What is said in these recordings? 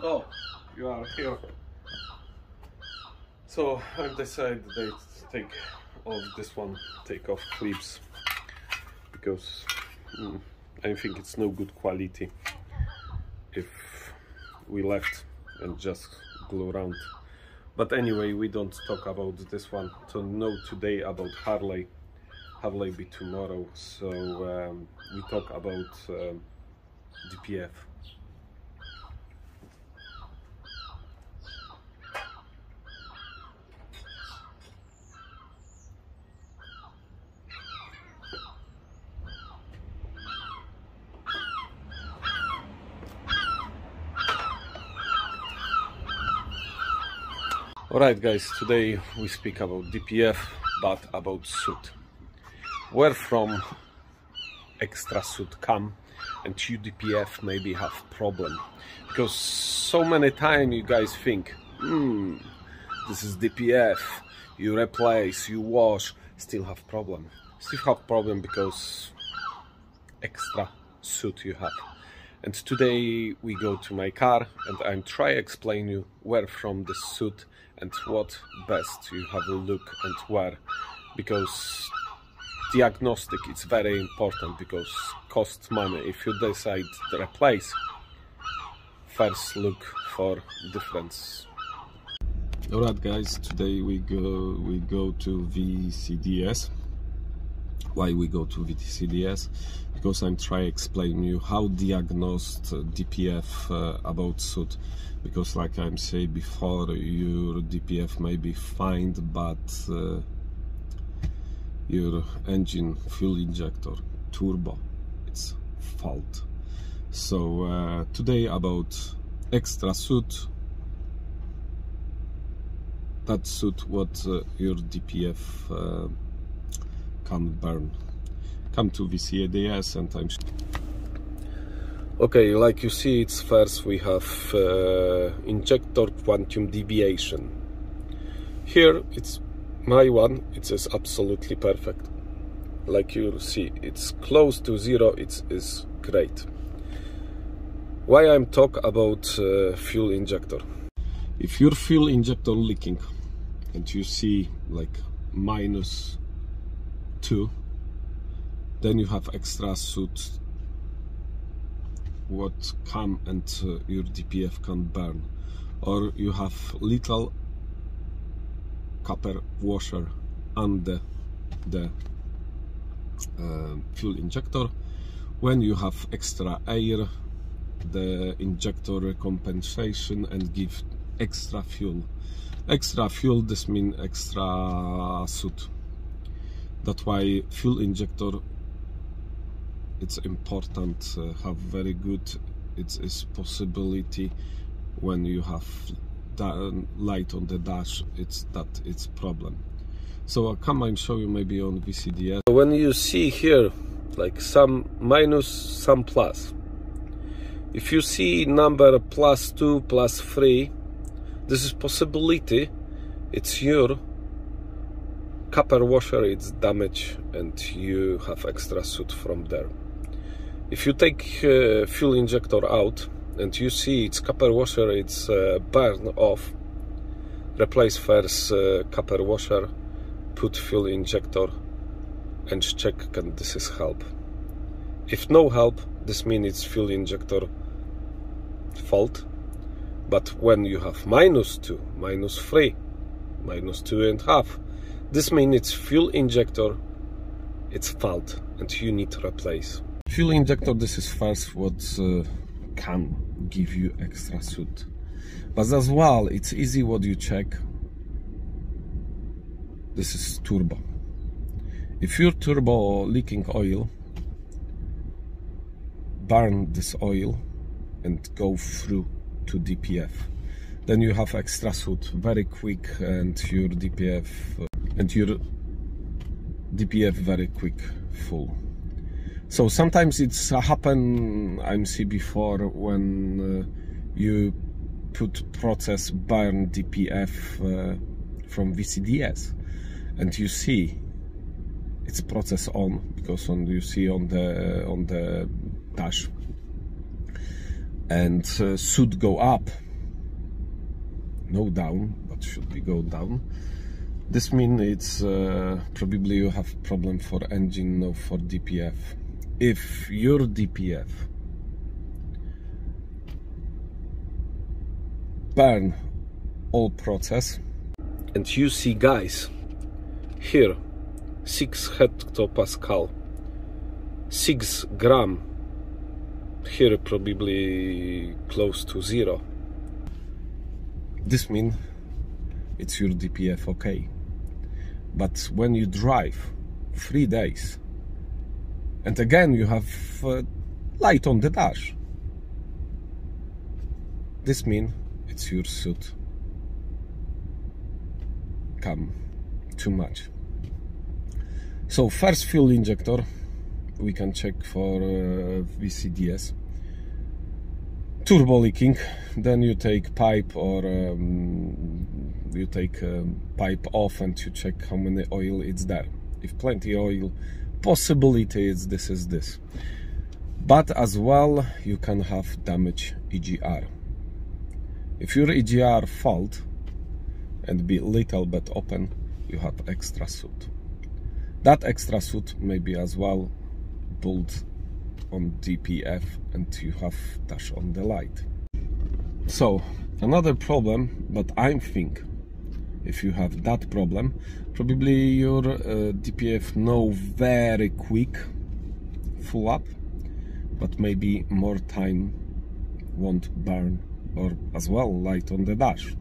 Oh, you are here. So I've decided to take off this one, take off clips, because I think it's no good quality if we left and just glue around. But anyway, we don't talk about this one. So no, today about Harley be tomorrow. So we talk about DPF. Alright guys, today we speak about DPF, but about soot. Where from extra soot come and you DPF maybe have problem? Because so many times you guys think, this is DPF, you replace, you wash, still have problem. Still have problem because extra soot you have. And today we go to my car and I'm try explain you where from the soot and what best you have a look and where, because diagnostic is very important, because costs money. If you decide to replace, first look for difference. Alright guys, today we go to VCDS. Why we go to VCDS? Because I'm trying to explain you how diagnosed DPF about soot. Because like I'm saying before, your DPF may be fine, but your engine fuel injector turbo, it's fault. So today about extra soot, that soot what your DPF can burn. Come to VCDS and I'm okay, like you see, it's first we have injector quantum deviation. Here it's my one, it is absolutely perfect. Like you see, it's close to zero, it is great. Why I'm talk about fuel injector? If your fuel injector leaking and you see like -2, then you have extra soot what come and your DPF can burn, or you have little copper washer under the fuel injector. When you have extra air, the injector compensation and give extra fuel. Extra fuel, this means extra soot. That's why fuel injector, it's important have very good. It is possibility when you have light on the dash, it's problem. So come and show you maybe on VCDS. When you see here like some minus, some plus, if you see number +2, +3, this is possibility it's your copper washer, it's damaged and you have extra soot from there. If you take fuel injector out and you see its copper washer, it's burn off, replace first copper washer, put fuel injector and check can this is help. If no help, this means it's fuel injector fault. But when you have -2, -3, -2.5, this means it's fuel injector, it's fault and you need to replace. Fuel injector, this is first what can give you extra soot. But as well, it's easy what you check. This is turbo. If your turbo leaking oil, burn this oil and go through to DPF. Then you have extra soot very quick and your DPF very quick full. So sometimes it's happen, I see before, when you put process burn DPF from VCDS and you see it's process on, because you see on the dash and soot go up, no down, but should be go down. This means it's probably you have problem for engine, no for DPF. If your DPF burn all process, and you see, guys, here 6 hectopascal, 6 gram, here probably close to 0. This means it's your DPF okay. But when you drive 3 days and again you have light on the dash, this means it's your soot come too much. So first fuel injector we can check for VCDS, turbo leaking. Then you take pipe, or you take pipe off and you check how many oil it's there. If plenty oil, possibility is this. But as well you can have damage EGR. If your EGR fault and be little bit open, you have extra soot. That extra soot may be as well pulled on DPF and you have dash on the light. So another problem, but I think if you have that problem, probably your DPF no very quick full up, but maybe more time won't burn, or as well light on the dash.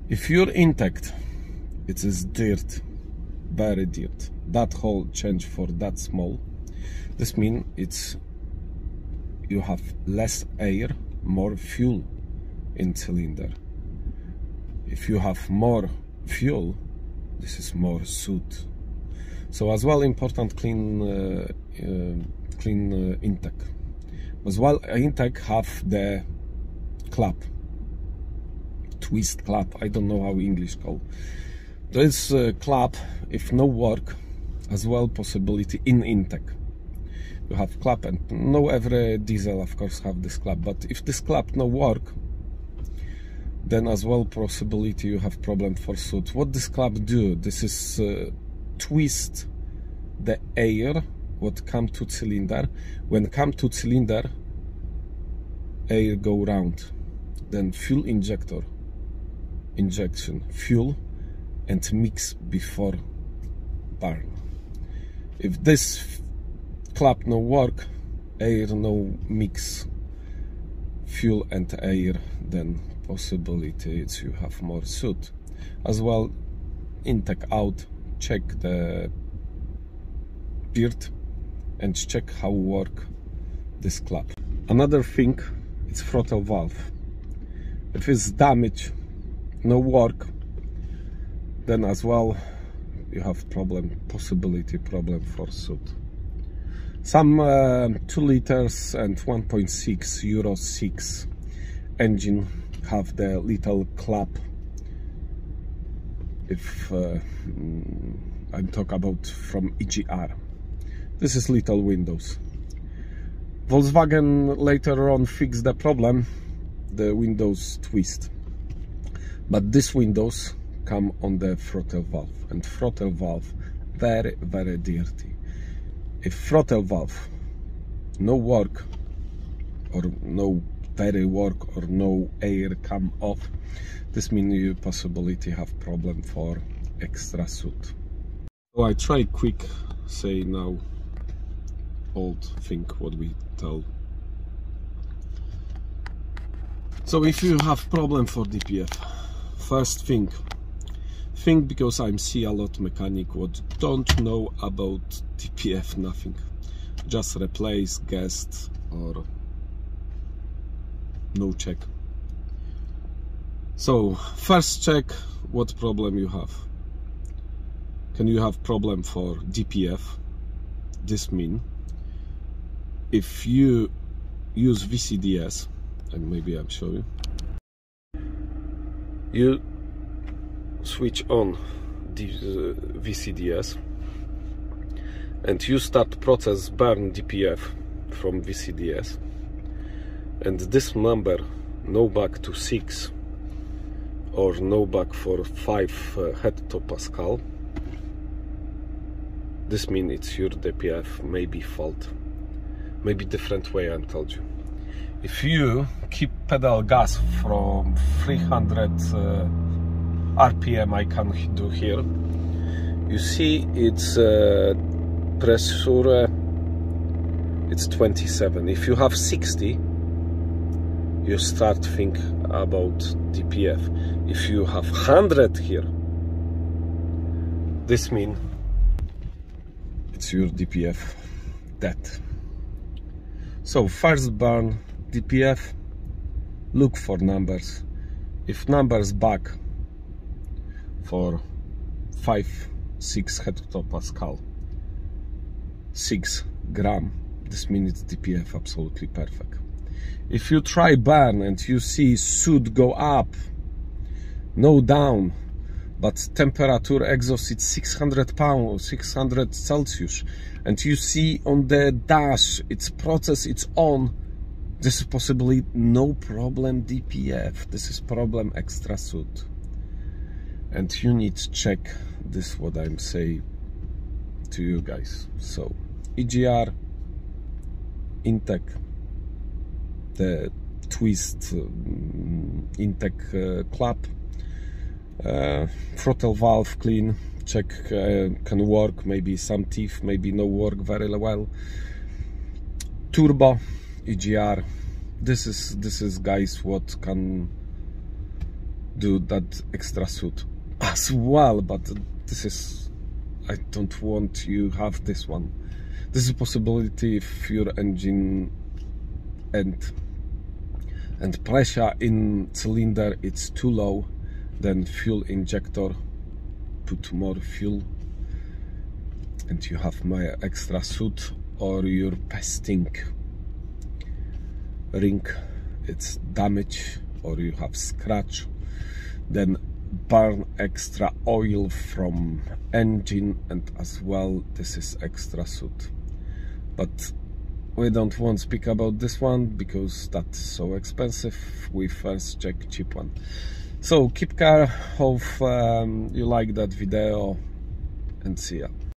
If your intake it is dirt, very dirt, that hole change for that small, this means it's you have less air, more fuel in cylinder. If you have more fuel, this is more soot. So as well important clean intake. As well intake have the clap, twist clap, I don't know how English call. This clap, if no work, as well possibility in intake. You have clap, and no every diesel of course have this clap, but if this clap no work, then as well possibility you have problem for soot. What this clap do? This is twist the air what come to cylinder. When come to cylinder, air go round, then fuel injection fuel and mix before burn. If this clap no work, air no mix fuel and air, then possibility is you have more soot. As well intake out, check the dirt and check how work this clap. Another thing, it's throttle valve. If it's damaged, no work, then as well you have possibility problem for soot. Some 2 liters and 1.6 Euro 6 engine have the little clap. If I'm talking about from EGR, this is little windows. Volkswagen later on fixed the problem, the windows twist, but these windows come on the throttle valve, and throttle valve very dirty. If throttle valve no work, or no very work, or no air come off, this means you possibility have problem for extra soot. So I try quick say now old thing what we tell. So if you have problem for DPF, first thing, because I see a lot mechanic what don't know about DPF nothing, just replace guest or no check. So first check what problem you have. Can you have problem for DPF? This mean if you use VCDS, and maybe I'm showing you switch on the VCDS and you start process burn DPF from VCDS, and this number no back to 6, or no back for 5 hectopascal. This means it's your DPF, maybe fault, maybe different way. I told you. If you keep pedal gas from 300 RPM, I can do here. You see, it's pressure. It's 27. If you have 60, you start think about DPF. If you have 100 here, this means it's your DPF dead. So first burn DPF, look for numbers. If numbers back for 5-6 hectopascal, 6 gram, this means it's DPF absolutely perfect. If you try burn and you see soot go up, no down, but temperature exhaust it's 600 pounds, 600 Celsius, and you see on the dash its process it's on, this is possibly no problem DPF, this is problem extra soot. And you need to check this, what I'm saying to you guys. So EGR, intake, the twist intake clap, throttle valve clean, check can work, maybe some teeth, maybe no work very well. Turbo, EGR, this is guys what can do that extra soot as well, but this is, I don't want you have this one. This is a possibility if your engine and pressure in cylinder it's too low, then fuel injector put more fuel and you have my extra soot, or your piston ring it's damaged or you have scratch, then burn extra oil from engine, and as well this is extra soot. But we don't want to speak about this one because that's so expensive. We first check cheap one. So keep care. Hope you like that video and see ya.